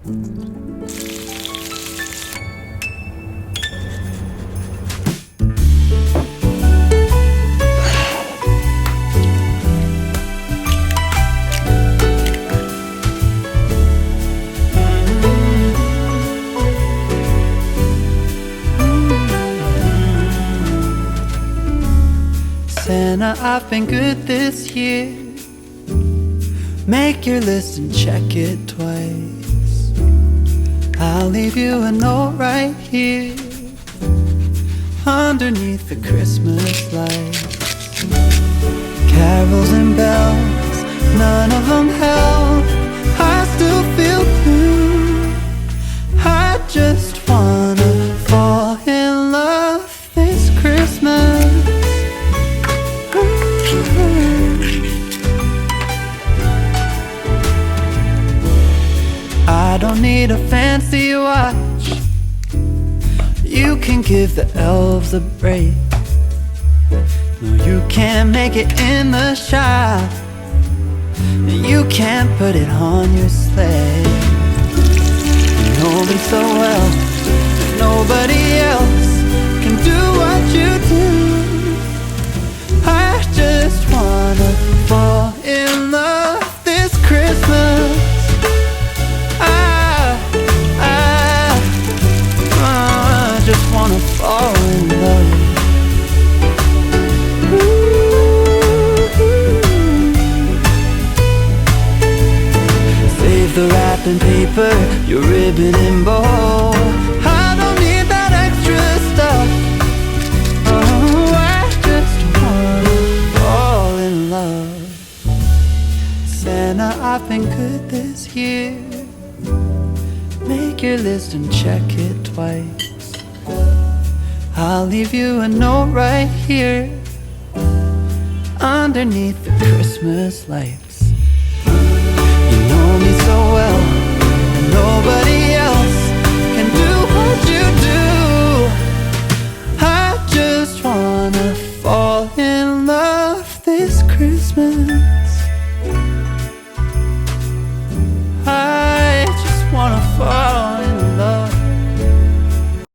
Santa, I've been good this year. Make your list and check it twice. I'll leave you a note right here underneath the Christmas lights. Carols and bells, none of them help. I still feel blue. I just wanna fall in love this Christmas. I don't need a fancy watch. You can give the elves a break. No, you can't make it in the shop. You can't put it on your sleigh. You know me so well, nobody else can do what you do. I just wanna fall in love this Christmas. I just wanna fall in love. Save the wrapping paper, your ribbon and bow. I don't need that extra stuff. Oh, I just wanna fall in love. Santa, I've been good this year. Make your list and check it twice. I'll leave you a note right here underneath the Christmas lights. You know me so well, and nobody else can do what you do. I just wanna fall in love this Christmas.